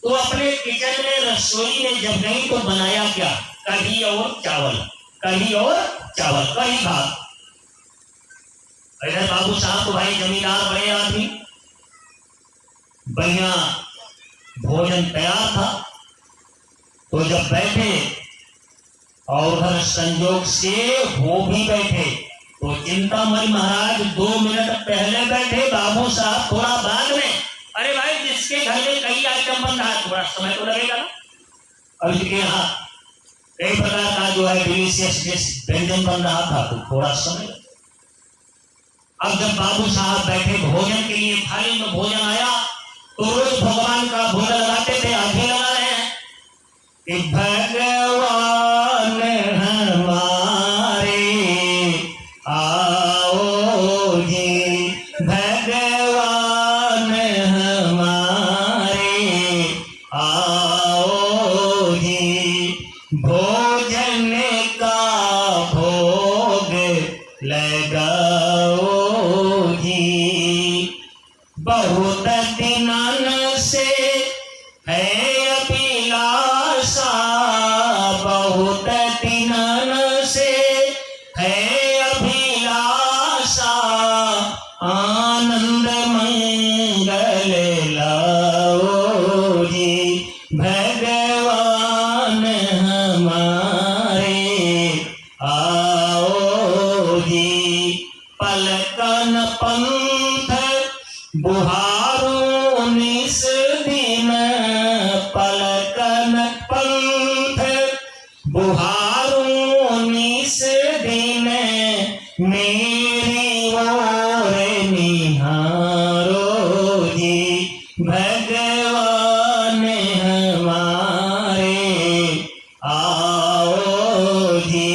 तो अपने किचन में रसोई में जब गई तो बनाया क्या? कढ़ी और चावल, कढ़ी और चावल, कढ़ी भात। इधर बाबू साहब तो भाई जमींदार बड़े आदमी, बढ़िया भोजन तैयार था। तो जब बैठे और उधर संयोग से वो भी बैठे, तो चिंतामणि महाराज 2 मिनट पहले बैठे, बाबू साहब थोड़ा बाद में। अरे भाई, जिसके घर में कई आइटम बन रहा है, थोड़ा समय तो लगेगा ना। अब इनके यहाँ कई प्रकार का जो है डिलीशियस व्यंजन बन रहा था, तो थोड़ा समय। अब जब बाबू साहब बैठे भोजन के लिए, थाली में भोजन आया, तो रोज भगवान का भोजन लगाते थे, आज भी लगा रहे हैं कि भगवान हमारे आओ जी, भगवान हमारे आओ जी, भोजन का भोग लगाओ जी। बहुत दिनन से है अभिलाषा, बहुत दिनन से है अभिलाषा, आनंद मंगल लाओ जी, भगवान हमारे आओ जी। पलकन पंथ बुहारो निस दिन, पलकन पंथ बुहारो निस दिन, मेरी ओर निहारो जी, भगवान हमारे आओ जी।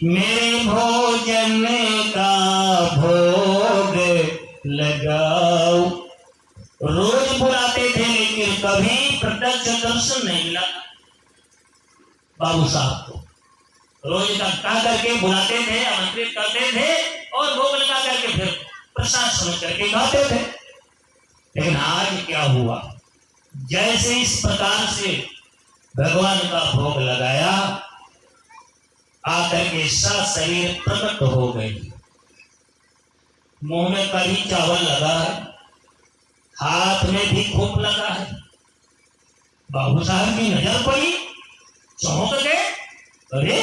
मेरे भोजन का भोग लगाओ। रोज बुलाते थे, लेकिन कभी प्रत्यक्ष दर्शन नहीं मिला बाबू साहब को। रोज इकट्ठा करके बुलाते थे, आमंत्रित करते थे और भोग लगा करके फिर प्रसाद समझ करके खाते थे। लेकिन आज क्या हुआ, जैसे इस प्रकार से भगवान का भोग लगाया, आकर के शरीर प्रकट हो गई। मुंह में कढ़ी चावल लगा है, हाथ में भी खूब लगा है। बाबू साहब की नजर पड़ी, चौंक गए, अरे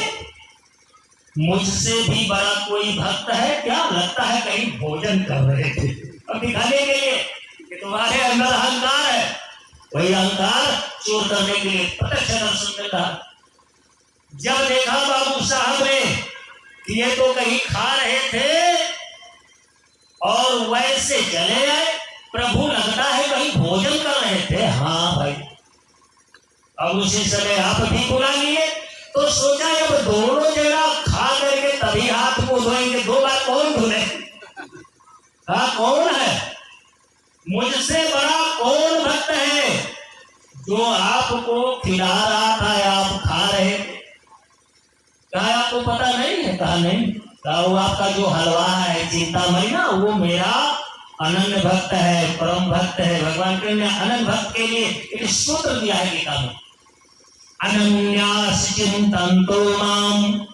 मुझसे भी बड़ा कोई भक्त है क्या? लगता है कहीं भोजन कर रहे थे। अब दिखाने के लिए कि तुम्हारे अंदर अहंकार है, वही अहंकार चोर करने के लिए प्रत्यक्ष दर्शन में था। जब देखा बाबू साहब ने कि ये तो कहीं खा रहे थे और वैसे चले आए, प्रभु लगता है कहीं भोजन कर रहे थे। हाँ भाई, अब उसी समय आप भी बुला लिए, तो सोचा जब दोनों जगह खा करके तभी हाथ मुंह धोएंगे, 2 बार कौन धुले? हाँ, कौन है? मुझसे बड़ा कौन भक्त है जो आपको खिला रहा था, आप खा रहे थे? कहा आपको पता नहीं है? कहा नहीं। कहा वो आपका जो हलवा है चिंतामणि ना, वो मेरा अनन्य भक्त है, परम भक्त है। भगवान कृष्ण ने अनन्य भक्त के लिए एक सूत्र दिया है गीता में, अनन्यास चिंतन्तो माम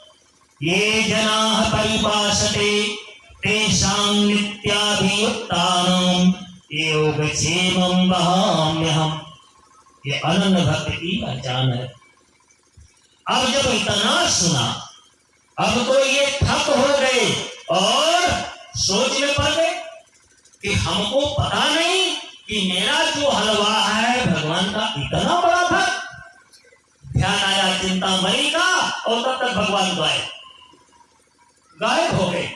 ये जनाः परिपासते तेषां नित्याभियुक्तानां योगक्षेमं वहाम्यहम्। ये अनन्य भक्त की पहचान है। अब जब इतना सुना, अब तो ये थक हो गए और सोच में पड़ गए कि हमको पता नहीं कि मेरा जो हलवा है भगवान का इतना बड़ा भक्त। ध्यान आया चिंतामणि का और तब तक भगवान गायब हो गए।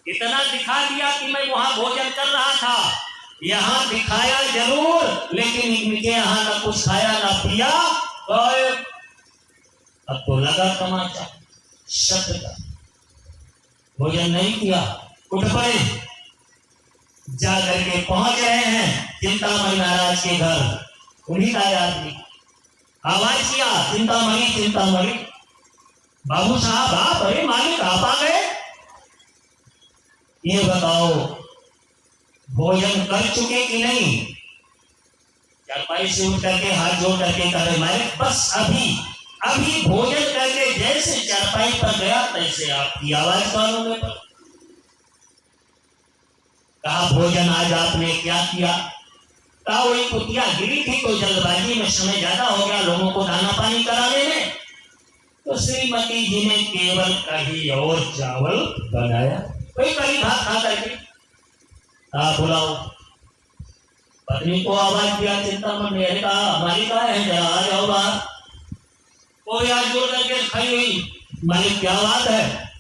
इतना दिखा दिया कि मैं वहां भोजन कर रहा था, यहां दिखाया जरूर, लेकिन इनके यहां ना कुछ खाया ना पिया, गायब। अब तो लगा तमाचा शब्द का, भोजन नहीं किया, उठ पड़े, जा करके पहुंच रहे हैं चिंतामणि महाराज के घर। उन्हीं का आदमी आवाज किया, चिंतामणि चिंतामणि। बाबू साहब आप, अरे मालिक आप आ गए, ये बताओ भोजन कर चुके कि नहीं? चारपाई से उठ करके हाथ जोड़ करके कह रहे मालिक बस अभी अभी भोजन करके जैसे चारपाई पर गया तैसे आपकी आवाज कानों में पड़ी। कहा भोजन आज आपने क्या किया? कहा वही कुतिया गिरी थी तो जल्दबाजी में समय ज्यादा हो गया लोगों को दाना पानी कराने में, तो श्रीमती जी ने केवल कढ़ी और चावल बनाया, कोई कढ़ी भात खा करके। कहा बुलाओ। पत्नी को आवाज दिया चिंतामणि, अरे कहा मालिक है जरा आ जाओ बाहर। कोई आज जोड़ करके खड़ी हुई, मालिक क्या बात है,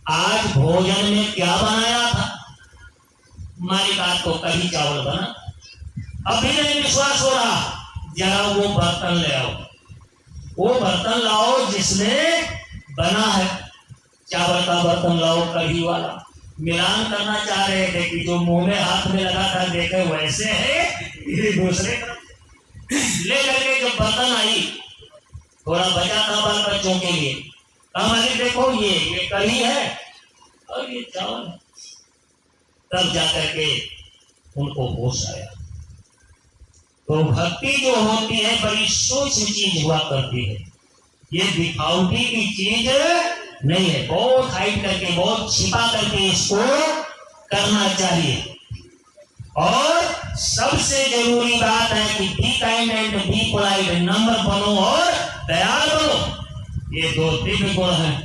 आज भोजन में क्या बनाया था? मालिक आज तो कढ़ी चावल बना। अभी नहीं विश्वास हो रहा, जरा वो बर्तन ले आओ, वो बर्तन लाओ जिसमें बना है, चावल का बर्तन लाओ कढ़ी वाला। मिलान करना चाह रहे थे कि जो मुंह में हाथ में लगा था देखे वैसे है, ये दूसरे ले करके जब बर्तन आई, थोड़ा बचा था बाल बच्चों के लिए, हमारी देखो ये कढ़ी है और ये चावल है। तब जाकर के उनको होश आया। तो भक्ति जो होती है बड़ी सूक्ष्म चीज हुआ करती है, ये दिखावटी की चीज नहीं है, बहुत हाइड करके बहुत छिपा करके इसको करना चाहिए। और सबसे जरूरी बात है कि be kind and be polite, नम्र बनो और दयाल बनो, ये दो दिव्य गुण हैं।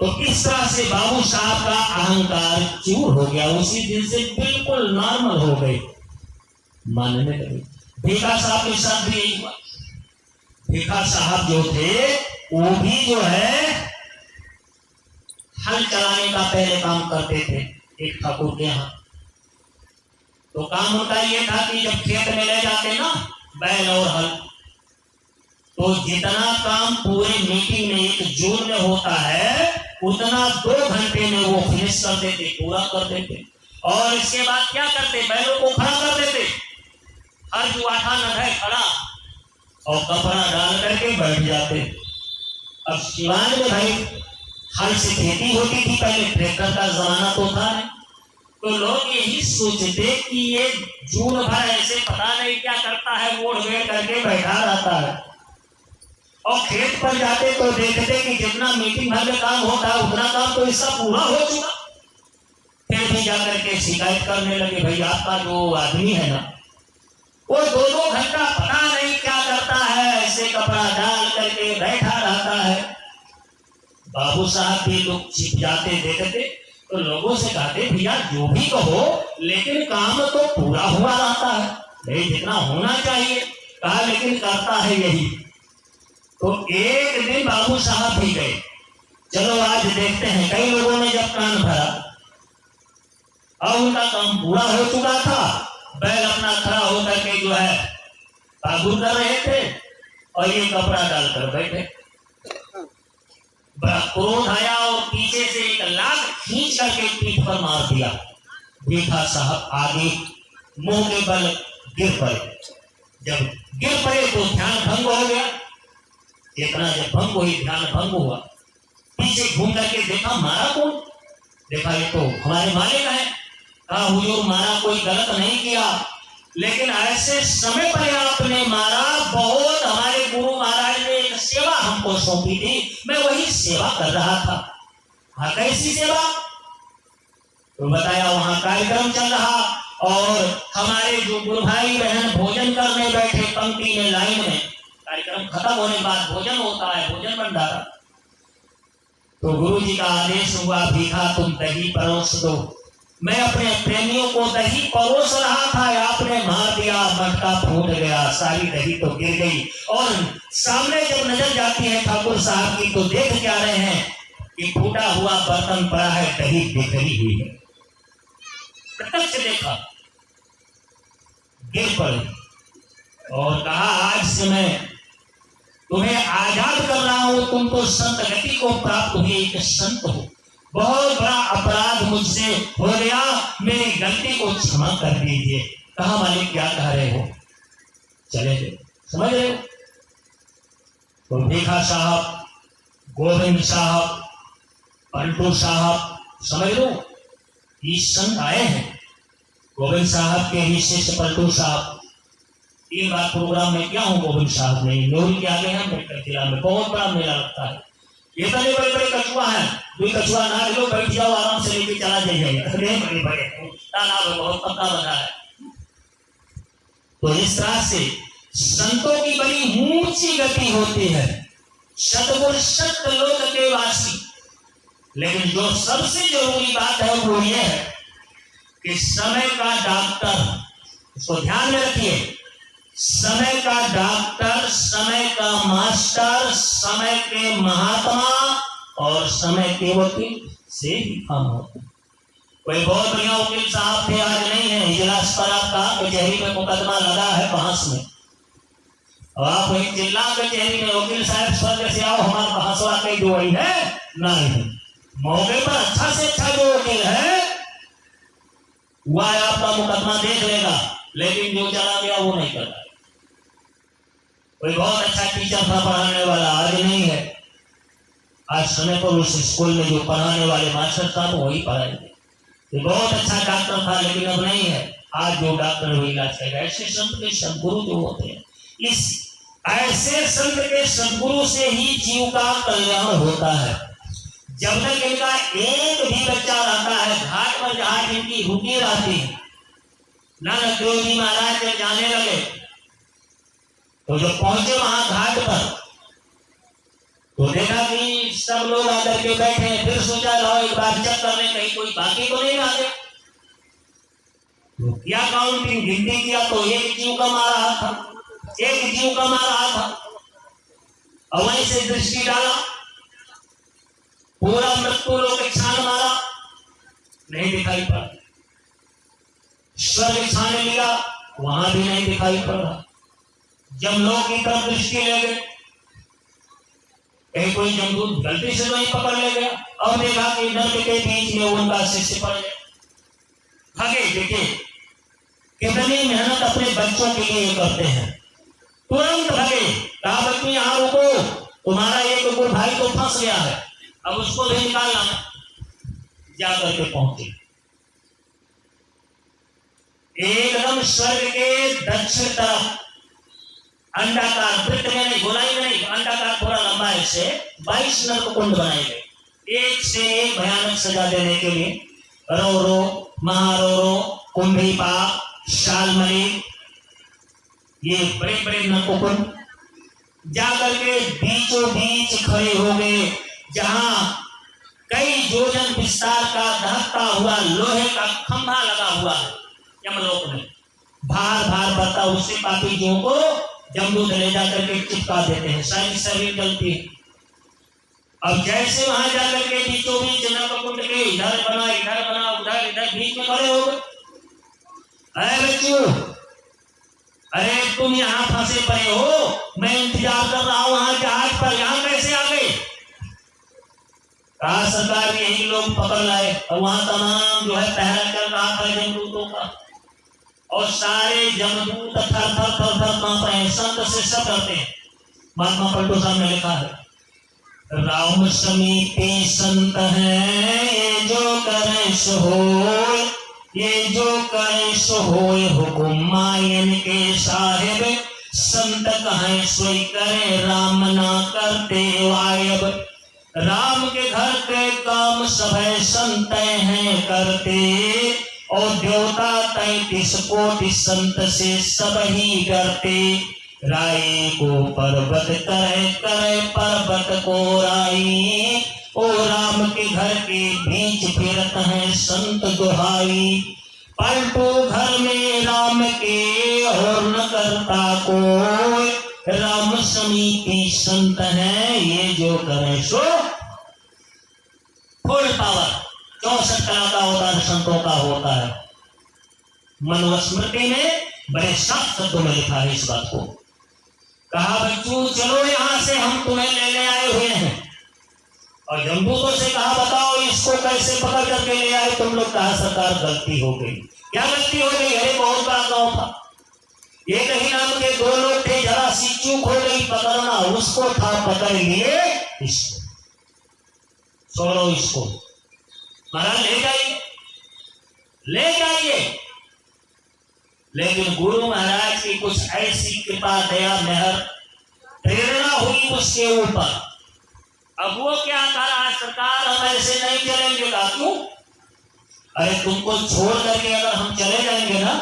तो इस तरह से बाबू साहब का अहंकार चूर हो गया, उसी दिन से बिल्कुल नॉर्मल हो गए, मानने लगे। भीखा साहब के साथ भी यही हुआ। भीखा साहब जो थे वो भी जो है हल चलाने का पहले काम करते थे एक ठाकुर के यहाँ। तो काम उनका ये था कि जब खेत में ले जाते ना बैल और हल, तो जितना काम पूरे मीटिंग में एक जून में होता है उतना 2 घंटे में वो फिनिश कर देते, पूरा कर देते। और इसके बाद क्या करते, बैलों को खड़ा कर देते, हर जुआठा न है खड़ा, और कपड़ा डाल करके बैठ जाते। अब सिवान में भाई हल से खेती होती थी, पहले ट्रैक्टर का जमाना तो था नहीं, तो लोग यही सोचते कि ये जून भर ऐसे पता नहीं क्या करता है, वोट वेट करके बैठा रहता है। और खेत पर जाते तो देखते कि जितना मीटिंग भर में काम होता है उतना काम तो इसका पूरा हो चुका। फिर भी जाकर के शिकायत करने लगे, भाई आपका जो आदमी है ना वो 2-2 घंटा पता नहीं क्या करता है, ऐसे कपड़ा डाल करके बैठा रहता है। बाबू साहब भी लोग छिप जाते देखते, तो लोगों से कहते भैया जो भी कहो लेकिन काम तो पूरा हुआ रहता है, नहीं जितना होना चाहिए। कहा लेकिन करता है यही। तो एक दिन बाबू साहब भी गए, चलो आज देखते हैं। कई लोगों ने जब कान भरा और उनका काम पूरा हो चुका था, बैल अपना खड़ा होकर के जो है बागुर कर रहे थे और ये कपड़ा डालकर बैठे। बड़ा क्रोध आया और पीछे से एक लात खींच करके पीठ पर मार दिया। भीखा साहब आगे मुंह के बल गिर पड़े। जब गिर पड़े तो ध्यान भंग हो गया। इतना जब भंग हुई, ध्यान भंग हुआ, पीछे घूम करके देखा मारा कौन? देखा ये तो हमारे मालिक है। कहा हुजूर मारा कोई गलत नहीं किया, लेकिन ऐसे समय पर आपने मारा, बहुत हमारे गुरु महाराज ने एक सेवा हमको सौंपी थी, मैं वही सेवा कर रहा था। हाँ कैसी सेवा? तो बताया वहां कार्यक्रम चल रहा और हमारे जो गुरु भाई बहन भोजन करने बैठे पंक्ति में लाइन में, कार्यक्रम खत्म होने के बाद भोजन होता है, भोजन भंडारा। तो गुरु जी का आदेश हुआ भीखा तुम दही परोस दो। मैं अपने प्रेमियों को दही परोस रहा था, आपने मार दिया, मटका फूट गया, सारी दही तो गिर गई। और सामने जब नजर जाती है ठाकुर साहब की तो देख क्या रहे हैं कि फूटा हुआ बर्तन पड़ा है, दही बिखरी हुई है। प्रत्यक्ष देखा, गिर पड़े और कहा आज से मैं तुम्हें आजाद कर रहा हूं, तुम तो संत गति को प्राप्त हुए एक संत हो। बहुत बड़ा अपराध मुझसे हो गया, मेरी गलती को क्षमा कर दीजिए। कहा मालिक क्या कह रहे हो, चले गए। समझ रहे हो? तो भीखा साहब, गोविंद साहब, पलटू साहब, समझ लो ये संत आए हैं। गोविंद साहब के ही शिष्य पलटू साहब 3 बार प्रोग्राम में क्या हूँ। गोविंद साहब ने लोरी के आगे हैं मेरे जिला में बहुत बड़ा मेला लगता है। ये बड़े बड़े बड़े कछुआ है, कोई कछुआ ना लो, बैठ जाओ आराम से लेके चला जाइएगा। बड़े बड़े तालाब बहुत पक्का बना है। तो इस तरह से संतों की बड़ी ऊंची गति होती है। सतगुर सत्य लोक के वासी। लेकिन जो सबसे जरूरी बात है वो ये है कि समय का डॉक्टर, उसको ध्यान में रखिए, समय का डॉक्टर, समय का मास्टर, समय के महात्मा और समय के वकील से ही काम होता है। कोई बहुत बढ़िया वकील साहब थे, आज नहीं है, इजलास पर आपका कचहरी में मुकदमा लगा है बहस में, और आप वही जिला कचहरी में वकील साहब स्वर्ग से आओ हमारा बहसवा कई दो वही है नहीं। मौके पर अच्छा से अच्छा जो वकील है वह आपका मुकदमा देख लेगा, लेकिन जो चला गया वो नहीं करता। कोई बहुत अच्छा टीचर था पढ़ाने वाला, आज नहीं है। आज समय पर उस स्कूल में जो पढ़ाने वाले मास्टर साहब वही पढ़ाएंगे। तो बहुत अच्छा डॉक्टर था, लेकिन अब नहीं है। आज जो डॉक्टर वो इलाज करेगा। ऐसे संत के सदगुरु जो होते हैं, इस ऐसे संत के सदगुरु से ही जीव का कल्याण होता है। जब तक इनका एक भी बच्चा रहता है, घाट पर जहां इनकी रुकी रहती है, नानक देव जी महाराज जब जाने लगे तो जब पहुंचे वहां घाट पर तो देखा कि सब लोग आकर के बैठे हैं। फिर सोचा लो एक बार चेक करने कहीं कोई बाकी तो नहीं रह गया। तो क्या काउंटिंग गिनती किया तो एक जीव कम आ रहा था, एक जीव कम आ रहा था। और वहीं से दृष्टि डाला, पूरा मृत्यु लोग छान मारा, नहीं दिखाई पड़ा। स्वर्ग छान लिया, वहां भी नहीं दिखाई पड़ रहा। जब लोग की तरफ दृष्टि ले गए, कहीं कोई जमदूत गलती से नहीं पकड़ ले गया, और देखा कि नर्क के बीच में उनका शिष्य पड़ गया। भागे। देखिए कितनी मेहनत अपने बच्चों के लिए करते हैं। तुरंत भागे, कहा बच्चों यहाँ रुको, तुम्हारा एक गुरु भाई तो फंस गया है, अब उसको भी निकालना है। जाकर के पहुंचे एकदम स्वर्ग के दक्षिण तरफ अंडाकार वृत्त में नहीं, गोलाई में नहीं, अंडाकार थोड़ा लंबा है, से 22 नर्क कुंड बनाए गए, एक से एक भयानक सजा देने के लिए। रोरो, महारोरो, कुंभीपाक, शालमणि, ये बड़े बड़े नर्क कुंड जाकर के बीचों बीच खड़े हो गए, जहां कई योजन विस्तार का दहकता हुआ लोहे का खंभा लगा हुआ है। यमलोक में भार भार बढ़ता, उससे पापी जीवों को जमदूत ले जाकर के चिपका देते हैं, सारी शरीर जलती है। अब जैसे वहां जाकर के बीचों बीच नरकुंड के इधर बना उधर इधर बीच में खड़े हो गए। अरे बच्चों, अरे तुम यहाँ फंसे पड़े हो, मैं इंतजार कर रहा हूं वहां जहाज पर, यहाँ कैसे आ गए? कहा सरकार यही लोग पकड़ लाए। और वहां तमाम जो है पहरा चल रहा था जमदूतों का, और सारे जमदूत थर थर थर थर कांप रहे हैं। संत से सब करते हैं। महात्मा पलटू साहब ने लिखा है, राम समीपी संत है, ये जो करे सो होय, ये जो करे सो होय, हुकुम मायन के साहिब, संत कहें सोई करे, राम ना करते वायब। राम के घर के काम सब संत हैं करते, और देवता 33 कोटि संत से सब ही डरते। राई को पर्वत करे, करे पर्वत को राई, ओ राम के घर के बीच फिरत है संत दुहाई। पलटू घर में राम के और न करता कोई, राम समीपी संत है, ये जो करे सो। फुल पावर 64 कला का होता है, संतों का होता है। मनुस्मृति में बड़े साफ शब्दों में लिखा है इस बात को। कहा बच्चों चलो यहाँ से, हम तुम्हें लेने आए हुए हैं। और जमदूतों से कहा बताओ इसको कैसे पकड़ करके ले आए तुम लोग? कहा सरकार गलती हो गई। क्या गलती हो गई? अरे बहुत बड़ा गांव था। एक ही नाम के दो लोग थे, जरा सी चूक हो गई, पकड़ना उसको था, पकड़ लिए इसको, छोड़ो इसको, महाराज ले जाइए ले जाइए। लेकिन गुरु महाराज की कुछ ऐसी कृपा दया मेहर प्रेरणा हुई उसके ऊपर। अब वो क्या कह रहा है, सरकार हम ऐसे नहीं चलेंगे। का क्यों? अरे तुमको छोड़ करके अगर हम चले जाएंगे ना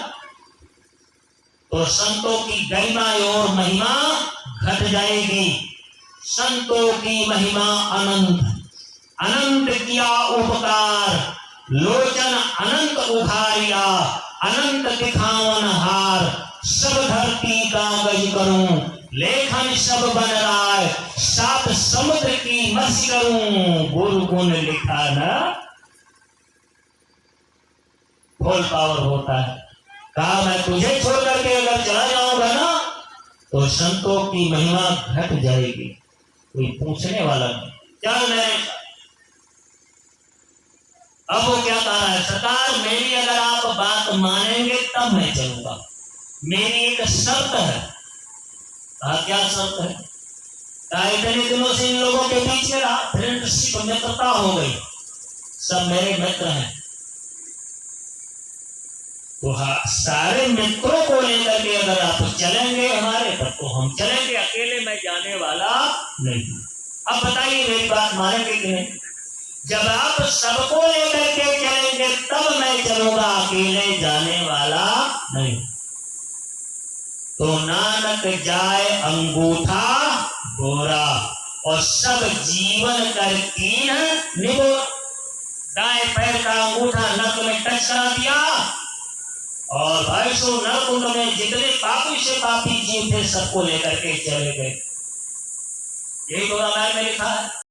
तो संतों की गरिमा और महिमा घट जाएगी। संतों की महिमा अनंत, अनंत किया उपकार, लोचन अनंत उघारिया, अनंत दिखावन हार, सब धरती कागज करूं, लेखन सब बन राय, सात समुद्र की मसी करूं। गुरु गुण लिखा ना फुल पावर होता है। कहा मैं तुझे छोड़ करके अगर चला जाऊंगा ना तो संतों की महिमा घट जाएगी, कोई पूछने वाला नहीं। चल मेरे, अब वो क्या कह रहा है, सरकार मेरी अगर आप बात मानेंगे तब मैं चलूंगा, मेरी एक शर्त है। कहा क्या शर्त है? कहा इतने दिनों से इन लोगों के बीच में रहा, फ्रेंडशिप मित्रता हो गई, सब मेरे मित्र हैं, तो हाँ सारे मित्रों को लेकर के अगर आप चलेंगे हमारे तब तो हम चलेंगे, अकेले मैं जाने वाला नहीं। अब बताइए मेरी बात मानेंगे कि नहीं? जब आप सबको लेकर के चलेंगे तब मैं चलूंगा, अकेले जाने वाला नहीं। तो नानक जाए अंगूठा गोरा और सब जीवन कर कीन निगोरा। दाएं पैर का अंगूठा नक में टच करा दिया और भाई सो नरकुंड में जितने पापी से पापी जीव थे सबको लेकर के चले गए। यही गोरा मैल में लिखा है।